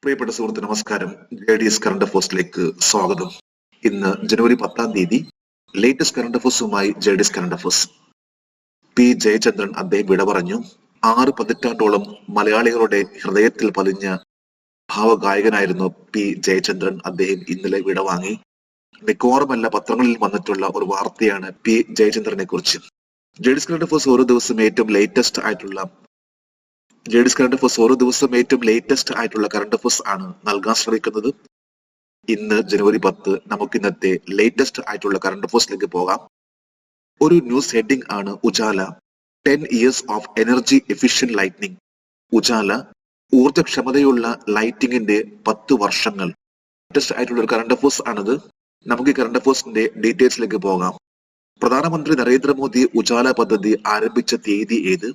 പ്രിയപ്പെട്ട സുഹൃത്ത് നമസ്കാരം. JDS കറണ്ട് അഫേഴ്സിലേക്ക് സ്വാഗതം. ഇന്ന് ജനുവരി 10 ലേറ്റസ്റ്റ് കറണ്ട് അഫേഴ്സുമായി JDS current affairs. P Jayachandran അദ്ദേഹം വിട പറഞ്ഞു. 6 പതിറ്റാണ്ടോളം മലയാളികളുടെ ഹൃദയത്തിൽ പതിഞ്ഞ ഭാവഗായകനായിരുന്നു പി ജയചന്ദ്രൻ. അദ്ദേഹം ഇന്നലെ വിടവാങ്ങി. മിക്കവാറും എല്ലാ പത്രങ്ങളിൽ വന്നിട്ടുള്ള ഒരു വാർത്തയാണ് പി ജയചന്ദ്രനെ കുറിച്ച്. JDS കറണ്ട് അഫേഴ്സ് ഓരോ ദിവസം ഏറ്റവും ലേറ്റസ്റ്റ് ആയിട്ടുള്ള കറണ്ട് അഫേഴ്സ് ആണ് നൽകാൻ ശ്രമിക്കുന്നത്. ഇന്ന് ജനുവരി 10 നമുക്ക് ഇന്നത്തെ ലേറ്റസ്റ്റ് ആയിട്ടുള്ള കറണ്ട് അഫേഴ്സിലേക്ക് പോകാം. ഒരു ന്യൂസ് ഹെഡിംഗ് ആണ് Ujala 10 years of energy efficient lighting. Ujala ഊർജ്ജക്ഷമതയുള്ള ലൈറ്റിംഗിന്റെ 10 വർഷങ്ങൾ. ലേറ്റസ്റ്റ് ആയിട്ടുള്ള ഒരു കറണ്ട് അഫേഴ്സ് ആണിത്. നമുക്ക് ഈ കറണ്ട് അഫേഴ്സിന്റെ ഡീറ്റെയിൽസിലേക്ക് പോകാം. പ്രധാനമന്ത്രി നരേന്ദ്രമോദി ഉജാല പദ്ധതി ആരംഭിച്ച തീയതി ഏത്?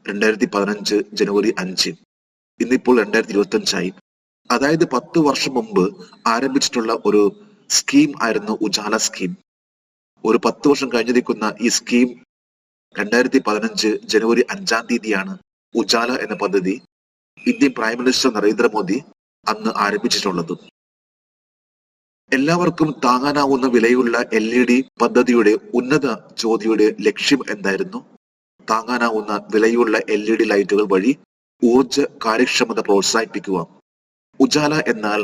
2015 ജനുവരി 5. ഇന്നിപ്പോൾ 2025 അതായത് 10 വർഷം മുമ്പ് ആരംഭിച്ചിട്ടുള്ള ഒരു സ്കീം ആയിരുന്നു ഉജാല സ്കീം. ഒരു 10 വർഷം കഴിഞ്ഞിരിക്കുന്ന ഈ സ്കീം 2015 ജനുവരി 5 ഉജാല എന്ന പദ്ധതി ഇന്ത്യൻ പ്രൈം മിനിസ്റ്റർ നരേന്ദ്രമോദി അന്ന് ആരംഭിച്ചിട്ടുള്ളത്. എല്ലാവർക്കും താങ്ങാനാവുന്ന വിലയുള്ള LED പദ്ധതിയുടെ ഉന്നത ജ്യോതിയുടെ ലക്ഷ്യം എന്തായിരുന്നു? താങ്ങാനാവുന്ന വിലയുള്ള LED ലൈറ്റുകൾ വഴി ഊർജ കാര്യക്ഷമത പ്രോത്സാഹിപ്പിക്കുക. ഉജാല എന്നാൽ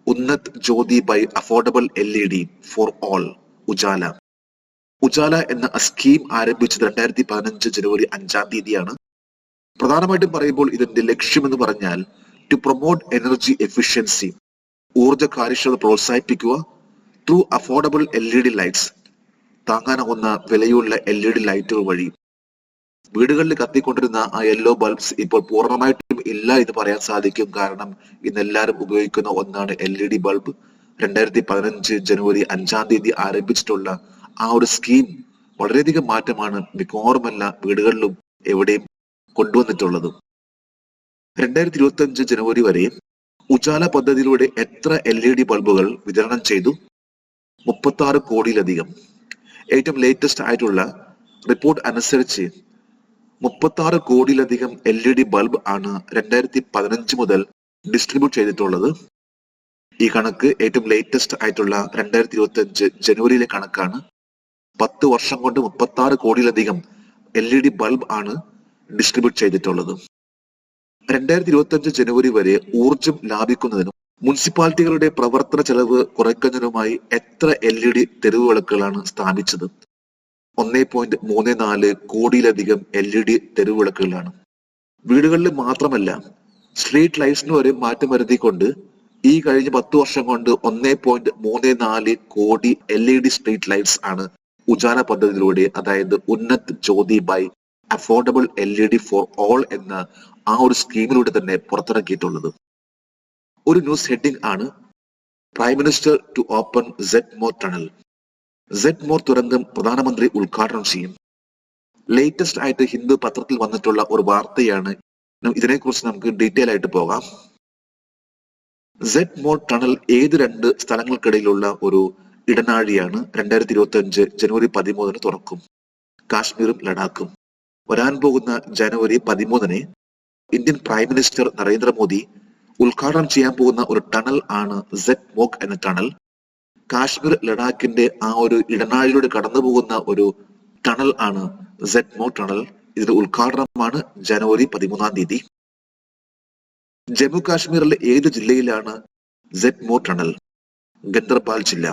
Unnat Jyoti by affordable LED for all. Ujala എന്ന സ്കീം ആരംഭിച്ചത് 2015 ജനുവരി 5 പ്രധാനമായിട്ടും പറയുമ്പോൾ ഇതിന്റെ ലക്ഷ്യം എന്ന് പറഞ്ഞാൽ ടു പ്രൊമോട്ട് എനർജി എഫിഷ്യൻസി, ഊർജ കാര്യക്ഷമത പ്രോത്സാഹിപ്പിക്കുക ത്രൂ അഫോർഡബിൾ LED ലൈറ്റ്സ്, താങ്ങാനാവുന്ന വിലയുള്ള LED ലൈറ്റുകൾ വഴി. വീടുകളിൽ കത്തിക്കൊണ്ടിരുന്ന ആ യെല്ലോ ബൾബ്സ് ഇപ്പോൾ പൂർണ്ണമായിട്ടും ഇല്ല എന്ന് പറയാൻ സാധിക്കും. കാരണം ഇന്ന് എല്ലാവരും ഉപയോഗിക്കുന്ന ഒന്നാണ് LED ബൾബ്. 2015 ജനുവരി 5 ആരംഭിച്ചിട്ടുള്ള ആ ഒരു സ്കീം വളരെയധികം മാറ്റമാണ് മിക്കവാറുമല്ല വീടുകളിലും എവിടെയും കൊണ്ടുവന്നിട്ടുള്ളത്. 2025 ജനുവരി വരെ ഉജാല പദ്ധതിയിലൂടെ എത്ര LED ബൾബുകൾ വിതരണം ചെയ്തു? 36 കോടിയിലധികം. ഏറ്റവും ലേറ്റസ്റ്റ് ആയിട്ടുള്ള റിപ്പോർട്ട് അനുസരിച്ച് 36 കോടിയിലധികം LED ബൾബ് ആണ് 2015 മുതൽ ഡിസ്ട്രിബ്യൂട്ട് ചെയ്തിട്ടുള്ളത്. ഈ കണക്ക് ഏറ്റവും ലേറ്റസ്റ്റ് ആയിട്ടുള്ള 2025 ജനുവരിയിലെ കണക്കാണ്. 10 വർഷം കൊണ്ട് 36 കോടിയിലധികം LED ബൾബ് ആണ് ഡിസ്ട്രിബ്യൂട്ട് ചെയ്തിട്ടുള്ളത്. 2025 ജനുവരി വരെ ഊർജം ലാഭിക്കുന്നതിനും മുനിസിപ്പാലിറ്റികളുടെ പ്രവർത്തന ചെലവ് കുറയ്ക്കുന്നതിനുമായി എത്ര LED തെരുവ് വിളക്കുകളാണ് സ്ഥാപിച്ചത്? 1.34 കോടിയിലധികം LED തെരുവ് വിളക്കുകളാണ്. വീടുകളിൽ മാത്രമല്ല സ്ട്രീറ്റ് ലൈറ്റ്സിന് വരെ മാറ്റം വരുത്തിക്കൊണ്ട് ഈ കഴിഞ്ഞ 10 വർഷം കൊണ്ട് 1.34 കോടി LED സ്ട്രീറ്റ് ലൈറ്റ്സ് ആണ് ഉജാല പദ്ധതിയിലൂടെ, അതായത് Unnat Jyoti by affordable LED for all എന്ന ആ ഒരു സ്കീമിലൂടെ തന്നെ പുറത്തിറക്കിയിട്ടുള്ളത്. ഒരു ന്യൂസ് ഹെഡിംഗ് ആണ് prime minister to open Z Morh tunnel. Z Morh തുരങ്കം പ്രധാനമന്ത്രി ഉദ്ഘാടനം ചെയ്യും. ലേറ്റസ്റ്റ് ആയിട്ട് ഹിന്ദു പത്രത്തിൽ വന്നിട്ടുള്ള ഒരു വാർത്തയാണ്. ഇതിനെക്കുറിച്ച് നമുക്ക് ഡീറ്റെയിൽ ആയിട്ട് പോകാം. സെഡ്മോർ ടണൽ ഏത് 2 സ്ഥലങ്ങൾക്കിടയിലുള്ള ഒരു ഇടനാഴിയാണ്. 2025 ജനുവരി 13 തുറക്കും. കാശ്മീരും ലഡാക്കും. വരാൻ പോകുന്ന ജനുവരി 13 ഇന്ത്യൻ പ്രൈം മിനിസ്റ്റർ നരേന്ദ്രമോദി ഉദ്ഘാടനം ചെയ്യാൻ പോകുന്ന ഒരു ടണൽ ആണ് സെഡ്മോർ എന്ന ടണൽ. കാശ്മീർ ലഡാക്കിന്റെ ആ ഒരു ഇടനാഴിയിലൂടെ കടന്നു പോകുന്ന ഒരു ടണൽ ആണ് സെഡ്മോർ ടണൽ. ഇതിന്റെ ഉദ്ഘാടനമാണ് ജനുവരി 13. ജമ്മു കാശ്മീരിലെ ഏത് ജില്ലയിലാണ് സെഡ്മോർ ടണൽ? ഗന്ദർബാൽ ജില്ല.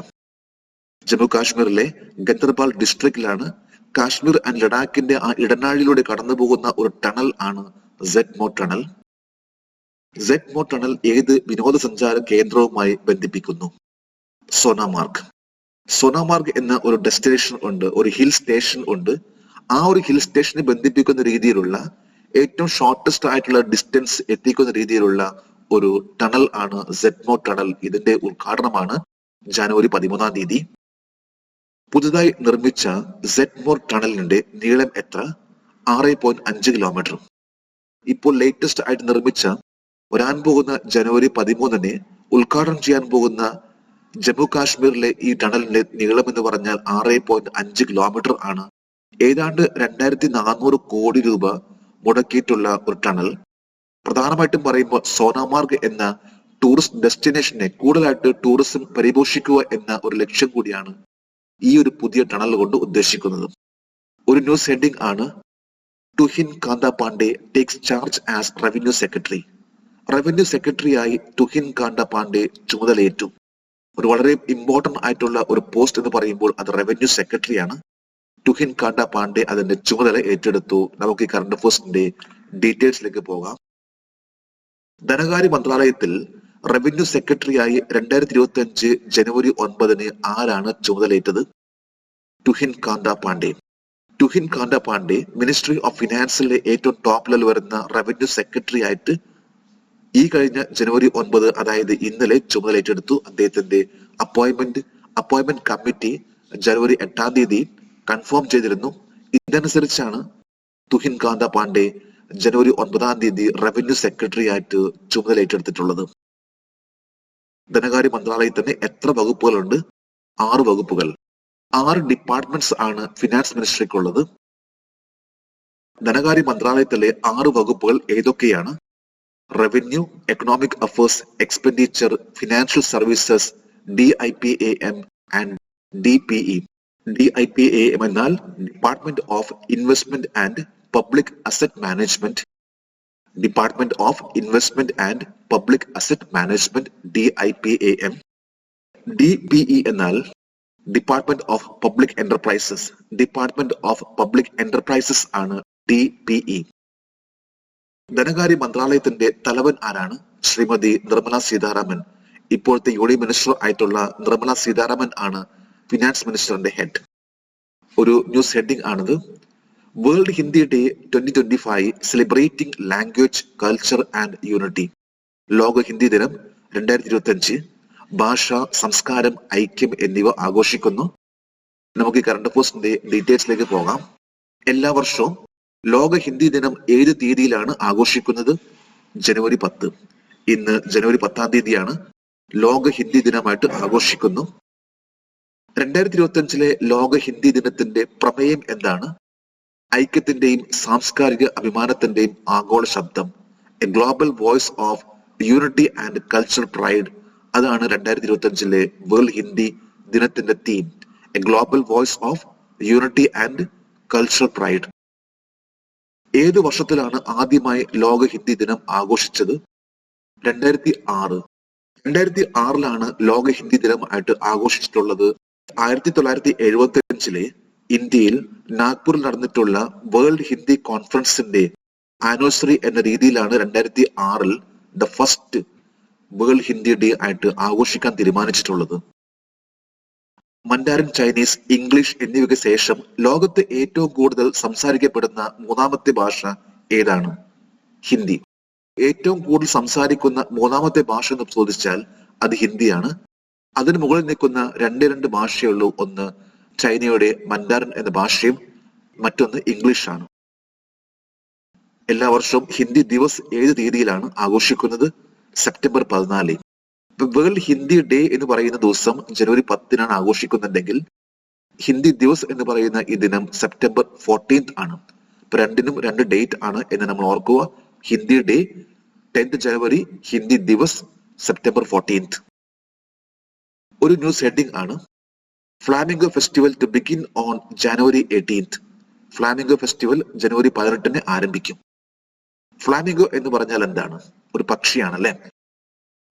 ജമ്മു കാശ്മീരിലെ ഗന്ദർബാൽ ഡിസ്ട്രിക്റ്റിലാണ്. കാശ്മീർ ആൻഡ് ലഡാക്കിന്റെ ആ ഇടനാഴിയിലൂടെ കടന്നു പോകുന്ന ഒരു ടണൽ ആണ് സെഡ്മോർ ടണൽ. സെഡ്മോർ ടണൽ ഏത് വിനോദസഞ്ചാര കേന്ദ്രവുമായി ബന്ധിപ്പിക്കുന്നു? സോനാമാർഗ് എന്ന ഒരു ഡെസ്റ്റിനേഷൻ ഉണ്ട്, ഒരു ഹിൽ സ്റ്റേഷൻ ഉണ്ട്. ആ ഒരു ഹിൽ സ്റ്റേഷനെ ബന്ധിപ്പിക്കുന്ന രീതിയിലുള്ള ഏറ്റവും ഷോർട്ടസ്റ്റ് ആയിട്ടുള്ള ഡിസ്റ്റൻസ് എത്തിക്കുന്ന രീതിയിലുള്ള ഒരു ടണൽ ആണ് സെഡ്മോർ ടണൽ. ഇതിന്റെ ഉദ്ഘാടനമാണ് ജനുവരി 13. പുതുതായി നിർമ്മിച്ച സെഡ്മോർ ടണലിന്റെ നീളം എത്ര? 6.5 കിലോമീറ്റർ. ഇപ്പോൾ ലേറ്റസ്റ്റ് ആയിട്ട് നിർമ്മിച്ച വരാൻ പോകുന്ന ജനുവരി 13 ഉദ്ഘാടനം ചെയ്യാൻ പോകുന്ന ജമ്മു കാശ്മീരിലെ ഈ ടണലിന്റെ നീളം എന്ന് പറഞ്ഞാൽ 6.5 കിലോമീറ്റർ ആണ്. ഏതാണ്ട് 2400 കോടി രൂപ മുടക്കിയിട്ടുള്ള ഒരു ടണൽ. പ്രധാനമായിട്ടും പറയുമ്പോൾ സോനാമാർഗ് എന്ന ടൂറിസ്റ്റ് ഡെസ്റ്റിനേഷനെ കൂടുതലായിട്ട് ടൂറിസം പരിപോഷിക്കുക എന്ന ഒരു ലക്ഷ്യം കൂടിയാണ് ഈ ഒരു പുതിയ ടണൽ കൊണ്ട് ഉദ്ദേശിക്കുന്നത്. ഒരു ന്യൂസ് ഹെഡിംഗ് ആണ് Tuhin Kanta Pandey takes charge as revenue secretary. Revenue സെക്രട്ടറിയായി തുഹിൻ കാന്ത പാണ്ഡെ ചുമതലയേറ്റു. ഒരു വളരെ ഇമ്പോർട്ടന്റ് ആയിട്ടുള്ള ഒരു പോസ്റ്റ് എന്ന് പറയുമ്പോൾ അത് റവന്യൂ സെക്രട്ടറിയാണ്. തുഹിൻ കാന്ത പാണ്ഡെ അതിന്റെ ചുമതല ഏറ്റെടുത്തു. നമുക്ക് ഈ കറണ്ട് അഫയേഴ്സിന്റെ ഡീറ്റെയിൽസിലേക്ക് പോകാം. ധനകാര്യ മന്ത്രാലയത്തിൽ റവന്യൂ സെക്രട്ടറിയായി 2025 ജനുവരി 9 ആരാണ് ചുമതലയേറ്റത്? തുഹിൻ കാന്ത പാണ്ഡെ. തുഹിൻ കാന്ത പാണ്ഡെ മിനിസ്ട്രി ഓഫ് ഫിനാൻസിലെ ഏറ്റവും ടോപ്പ് ലെവൽ വരുന്ന റവന്യൂ സെക്രട്ടറി ആയിട്ട് ഈ കഴിഞ്ഞ ജനുവരി 9, അതായത് ഇന്നലെ ചുമതലയേറ്റെടുത്തു. അദ്ദേഹത്തിന്റെ അപ്പോയിന്റ്മെന്റ് കമ്മിറ്റി ജനുവരി 8 കൺഫേം ചെയ്തിരുന്നു. ഇതനുസരിച്ചാണ് തുഹിൻ കാന്ത പാണ്ഡെ ജനുവരി 9 റവന്യൂ സെക്രട്ടറി ആയിട്ട് ചുമതലയേറ്റെടുത്തിട്ടുള്ളത്. ധനകാര്യ മന്ത്രാലയത്തിന് എത്ര വകുപ്പുകളുണ്ട്? 6 വകുപ്പുകൾ. 6 ഡിപ്പാർട്ട്മെന്റ്സ് ആണ് ഫിനാൻസ് മിനിസ്ട്രിക്കുള്ളത്. ധനകാര്യ മന്ത്രാലയത്തിലെ 6 വകുപ്പുകൾ ഏതൊക്കെയാണ്? Revenue, economic affairs, expenditure, financial services, DIPAM and DPE. DIPAM എന്നാൽ department of investment and public asset management. Department of investment and public asset management, DIPAM. DPE എന്നാൽ department of public enterprises. Department of public enterprises ആണ് DPE. ധനകാര്യ മന്ത്രാലയത്തിന്റെ തലവൻ ആരാണ്? ശ്രീമതി നിർമ്മല സീതാരാമൻ. ഇപ്പോഴത്തെ UD minister ആയിട്ടുള്ള നിർമ്മല സീതാരാമൻ ആണ് ഫിനാൻസ് മിനിസ്റ്ററിന്റെ ഹെഡ്. ഒരു ന്യൂസ് ഹെഡിംഗ് ആണിത്. World Hindi day 2025 celebrating language, culture and unity. ലോക ഹിന്ദി ദിനം 2025 ഭാഷ, സംസ്കാരം, ഐക്യം എന്നിവ ആഘോഷിക്കുന്നു. നമുക്ക് ഈ കറണ്ട് അഫയേഴ്സിന്റെ ഡീറ്റെയിൽസിലേക്ക് പോകാം. എല്ലാ വർഷവും ലോക ഹിന്ദി ദിനം ഏത് തീയതിയിലാണ് ആഘോഷിക്കുന്നത്? ജനുവരി 10. ഇന്ന് ജനുവരി 10 ലോക ഹിന്ദി ദിനമായിട്ട് ആഘോഷിക്കുന്നു. 2025 ലോക ഹിന്ദി ദിനത്തിന്റെ പ്രമേയം എന്താണ്? ഐക്യത്തിന്റെയും സാംസ്കാരിക അഭിമാനത്തിന്റെയും ആഗോള ശബ്ദം, A global voice of unity and cultural pride. അതാണ് 2025 വേൾഡ് ഹിന്ദി ദിനത്തിന്റെ theme, A global voice of unity and cultural pride. ഏതു വർഷത്തിലാണ് ആദ്യമായി ലോക ഹിന്ദി ദിനം ആഘോഷിച്ചത്? 2006. 2006 ലോക ഹിന്ദി ദിനം ആയിട്ട് ആഘോഷിച്ചിട്ടുള്ളത്. 1975 ഇന്ത്യയിൽ നാഗ്പൂരിൽ നടന്നിട്ടുള്ള വേൾഡ് ഹിന്ദി കോൺഫറൻസിന്റെ ആനിവേഴ്സറി എന്ന രീതിയിലാണ് 2006 the first world Hindi day ആയിട്ട് ആഘോഷിക്കാൻ തീരുമാനിച്ചിട്ടുള്ളത്. മൻഡാരിൻ, ചൈനീസ്, ഇംഗ്ലീഷ് എന്നിവയ്ക്ക് ശേഷം ലോകത്ത് ഏറ്റവും കൂടുതൽ സംസാരിക്കപ്പെടുന്ന 3ാമത്തെ ഭാഷ ഏതാണ്? ഹിന്ദി. ഏറ്റവും കൂടുതൽ സംസാരിക്കുന്ന 3ാമത്തെ ഭാഷ എന്ന് ചോദിച്ചാൽ അത് ഹിന്ദിയാണ്. അതിന് മുകളിൽ നിൽക്കുന്ന രണ്ട് ഭാഷയുള്ളൂ. ഒന്ന് ചൈനയുടെ മൻഡാരിൻ എന്ന ഭാഷയും മറ്റൊന്ന് ഇംഗ്ലീഷാണ്. എല്ലാ വർഷവും ഹിന്ദി ദിവസ് ഏത് തീയതിയിലാണ് ആഘോഷിക്കുന്നത്? സെപ്റ്റംബർ 14. വേൾഡ് ഹിന്ദി ഡേ എന്ന് പറയുന്ന ദിവസം ജനുവരി 10 ആഘോഷിക്കുന്നുണ്ടെങ്കിൽ ഹിന്ദി ദിവസ് എന്ന് പറയുന്ന ഈ ദിനം സെപ്റ്റംബർ 14 ആണ്. ഇപ്പൊ രണ്ടിനും 2 ഡേറ്റ് ആണ് എന്ന് നമ്മൾ ഓർക്കുക. Hindi day 10th January, Hindi Divas September 14. ഒരു ന്യൂസ് ഹെഡിംഗ് ആണ് flamingo festival to begin on January 18. Flamingo festival ജനുവരി 18 ആരംഭിക്കും. ഫ്ലാമിംഗോ എന്ന് പറഞ്ഞാൽ എന്താണ്? ഒരു പക്ഷിയാണല്ലേ.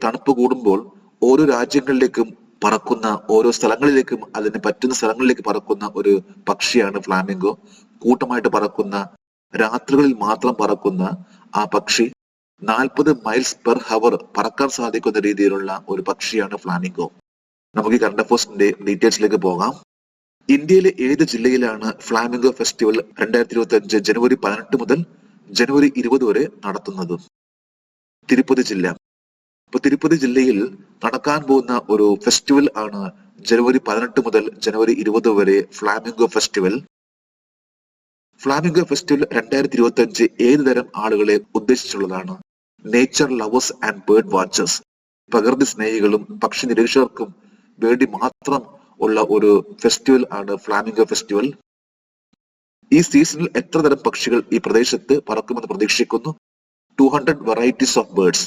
തണുപ്പ് കൂടുമ്പോൾ ഓരോ രാജ്യങ്ങളിലേക്കും പറക്കുന്ന, ഓരോ സ്ഥലങ്ങളിലേക്കും അതിന് പറ്റുന്ന സ്ഥലങ്ങളിലേക്ക് പറക്കുന്ന ഒരു പക്ഷിയാണ് ഫ്ലാമിംഗോ. കൂട്ടമായിട്ട് പറക്കുന്ന, രാത്രികളിൽ മാത്രം പറക്കുന്ന ആ പക്ഷി 40 മൈൽസ് പെർ ഹവർ പറക്കാൻ സാധിക്കുന്ന രീതിയിലുള്ള ഒരു പക്ഷിയാണ് ഫ്ലാമിംഗോ. നമുക്ക് ഈ കറണ്ട് അഫയേഴ്സിന്റെ ഡീറ്റെയിൽസിലേക്ക് പോകാം. ഇന്ത്യയിലെ ഏത് ജില്ലയിലാണ് ഫ്ലാമിംഗോ ഫെസ്റ്റിവൽ 2025 ജനുവരി 18 മുതൽ ജനുവരി 20 വരെ നടത്തുന്നത്? തിരുപ്പതി ജില്ല. ഇപ്പൊ തിരുപ്പതി ജില്ലയിൽ നടക്കാൻ പോകുന്ന ഒരു ഫെസ്റ്റിവൽ ആണ് ജനുവരി 18 മുതൽ ജനുവരി 20 വരെ ഫ്ലാമിംഗോ ഫെസ്റ്റിവൽ. ഫ്ലാമിംഗോ ഫെസ്റ്റിവൽ 2025 ഏത് തരം ആളുകളെ ഉദ്ദേശിച്ചുള്ളതാണ്? Nature lovers and bird watchers. പ്രകൃതി സ്നേഹികളും പക്ഷി നിരീക്ഷകർക്കും വേണ്ടി മാത്രം ഉള്ള ഒരു ഫെസ്റ്റിവൽ ആണ് ഫ്ലാമിംഗോ ഫെസ്റ്റിവൽ. ഈ സീസണിൽ എത്ര തരം പക്ഷികൾ ഈ പ്രദേശത്ത് പറക്കുമെന്ന് പ്രതീക്ഷിക്കുന്നു? 200 വെറൈറ്റീസ് ഓഫ് ബേർഡ്സ്.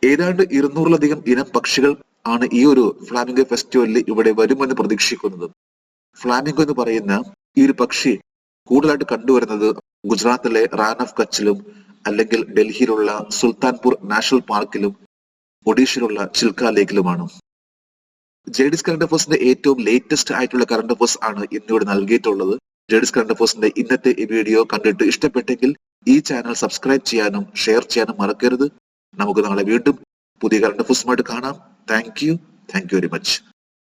ഏതാണ്ട് 200-ലധികം ഇനം പക്ഷികൾ ആണ് ഈ ഒരു ഫ്ലാമിംഗോ ഫെസ്റ്റിവലിൽ ഇവിടെ വരുമെന്ന് പ്രതീക്ഷിക്കുന്നത്. ഫ്ലാമിംഗോ എന്ന് പറയുന്ന ഈ ഒരു പക്ഷി കൂടുതലായിട്ട് കണ്ടുവരുന്നത് ഗുജറാത്തിലെ റാൻ ഓഫ് കച്ചിലും അല്ലെങ്കിൽ ഡൽഹിയിലുള്ള സുൽത്താൻപൂർ നാഷണൽ പാർക്കിലും ഒഡീഷയിലുള്ള ചിൽക്ക ലേക്കിലുമാണ്. ജെഡിസ് കറണ്ട് അഫേഴ്സിന്റെ ഏറ്റവും ലേറ്റസ്റ്റ് ആയിട്ടുള്ള കറണ്ട് അഫേഴ്സ് ആണ് ഇന്നിവിടെ നൽകിയിട്ടുള്ളത്. ജെഡിസ് കറണ്ട് അഫേഴ്സിന്റെ ഇന്നത്തെ ഈ വീഡിയോ കണ്ടിട്ട് ഇഷ്ടപ്പെട്ടെങ്കിൽ ഈ ചാനൽ സബ്സ്ക്രൈബ് ചെയ്യാനും ഷെയർ ചെയ്യാനും മറക്കരുത്. നമുക്ക് നാളെ വീണ്ടും പുതിയ കറണ്ട് അഫേഴ്സുമായിട്ട് കാണാം. Thank you very much.